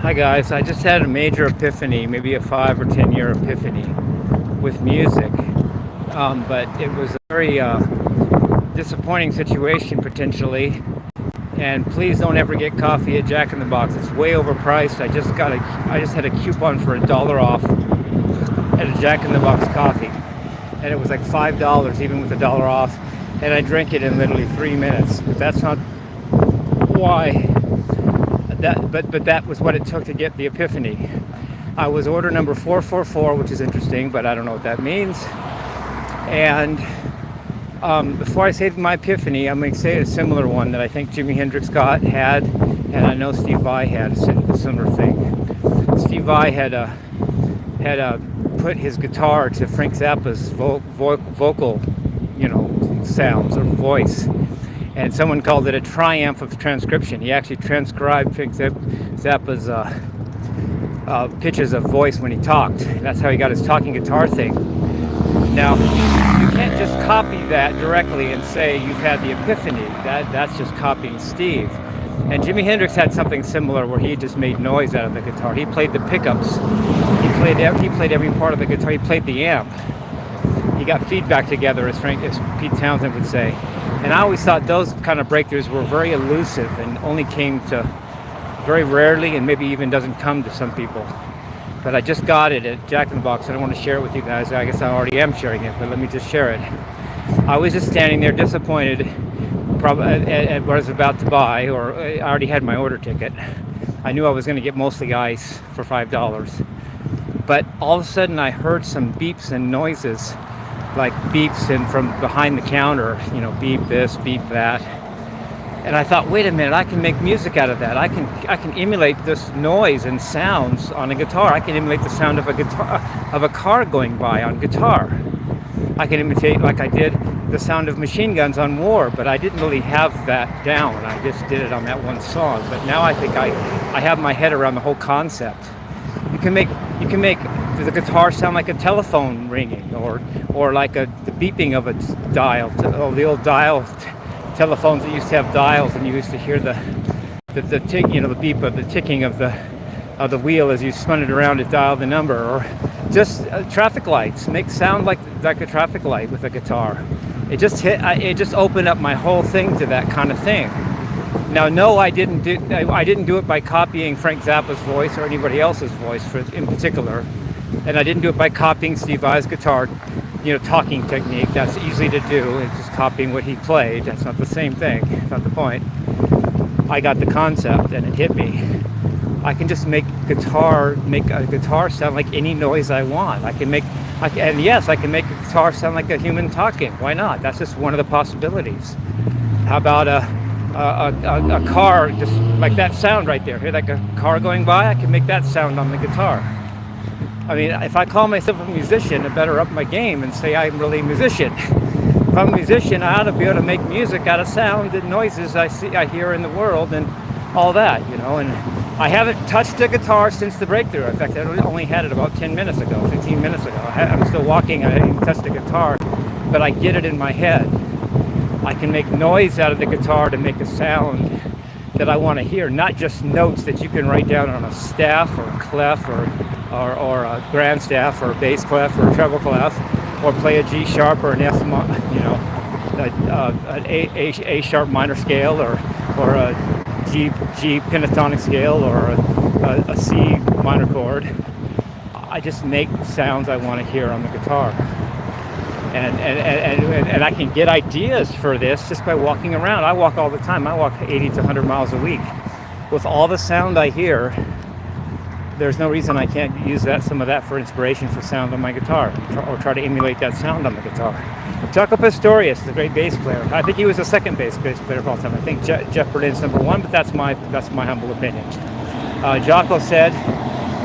Hi guys, I just had a major epiphany, maybe a 5 or 10 year epiphany with music, but it was a very disappointing situation potentially. And please don't ever get coffee at Jack in the Box. It's way overpriced. I just had a coupon for $1 off at a Jack in the Box coffee, and it was like $5 even with $1 off, and I drank it in literally 3 minutes. But that's not why. But that was what it took to get the epiphany. I was order number 444, which is interesting, but I don't know what that means. And before I say my epiphany, I'm going to say a similar one that I think Jimi Hendrix had, and I know Steve Vai had a similar thing. Steve Vai had put his guitar to Frank Zappa's vocal, sounds or voice. And someone called it a triumph of transcription. He actually transcribed Frank Zappa's pitches of voice when he talked. That's how he got his talking guitar thing. Now, you can't just copy that directly and say you've had the epiphany. That's just copying Steve. And Jimi Hendrix had something similar where he just made noise out of the guitar. He played the pickups. He played every part of the guitar. He played the amp. He got feedback together, as Pete Townsend would say. And I always thought those kind of breakthroughs were very elusive and only came to very rarely, and maybe even doesn't come to some people. But I just got it at Jack in the Box, and I want to share it with you guys. I guess I already am sharing it, but let me just share it. I was just standing there disappointed probably at what I was about to buy, or I already had my order ticket. I knew I was going to get mostly ice for $5. But all of a sudden I heard some beeps and noises, like beeps and from behind the counter, beep this, beep that. And I thought, wait a minute, I can make music out of that. I can emulate this noise and sounds on a guitar. I can emulate the sound of a car going by on guitar. I can imitate, like I did, the sound of machine guns on War, but I didn't really have that down. I just did it on that one song. But now I think I have my head around the whole concept. You can make the guitar sound like a telephone ringing, or like the beeping of a dial, the old dial telephones that used to have dials, and you used to hear the tick, the beep of the ticking of the wheel as you spun it around to dial the number, or just traffic lights make sound like a traffic light with a guitar. It just opened up my whole thing to that kind of thing. Now, no, I didn't do it by copying Frank Zappa's voice or anybody else's voice in particular, and I didn't do it by copying Steve Vai's guitar, talking technique. That's easy to do. It's just copying what he played. That's not the same thing. That's not the point. I got the concept, and it hit me. I can just make a guitar sound like any noise I want. I can make a guitar sound like a human talking. Why not? That's just one of the possibilities. How about a car, just like that sound right there? Hear like a car going by? I can make that sound on the guitar. I mean, if I call myself a musician, I better up my game and say I'm really a musician. If I'm a musician, I ought to be able to make music out of sound and noises I hear in the world and all that, And I haven't touched a guitar since the breakthrough. In fact, I only had it about 10 minutes ago, 15 minutes ago. I'm still walking. I haven't even touched a guitar, but I get it in my head. I can make noise out of the guitar to make a sound that I want to hear, not just notes that you can write down on a staff or a clef or a grand staff or a bass clef or a treble clef, or play a G sharp or an F, an A sharp minor scale, or a G pentatonic scale, or a C minor chord. I just make sounds I want to hear on the guitar. And I can get ideas for this just by walking around. I walk all the time. I walk 80 to 100 miles a week. With all the sound I hear, there's no reason I can't use some of that for inspiration for sound on my guitar, or try to emulate that sound on the guitar. Jaco Pastorius, the great bass player. I think he was the second bass player of all time. I think Jeff Berlin's number one, but that's my humble opinion. Jaco said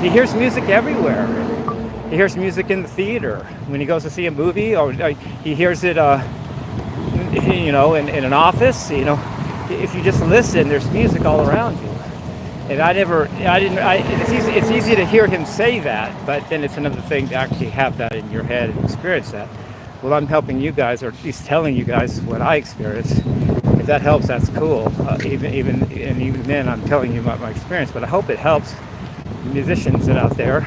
he hears music everywhere. He hears music in the theater when he goes to see a movie, or he hears it, in an office. If you just listen, there's music all around you. And it's easy to hear him say that, but then it's another thing to actually have that in your head and experience that. Well, I'm helping you guys, or at least telling you guys what I experienced. If that helps, that's cool. Even then, I'm telling you about my experience, but I hope it helps musicians that out there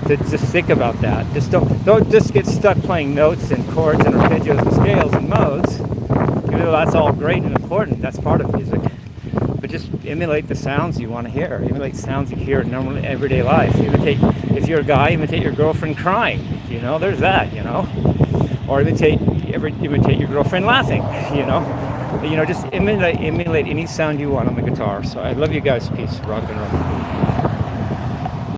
to just think about that. Just don't just get stuck playing notes and chords and arpeggios and scales and modes. Even though that's all great and important, that's part of music. But just emulate the sounds you want to hear. Emulate sounds you hear in normal everyday life. Imitate, if you're a guy, imitate your girlfriend crying. You know, there's that. You know, or imitate your girlfriend laughing. You know, just emulate any sound you want on the guitar. So I love you guys. Peace. Rock and roll.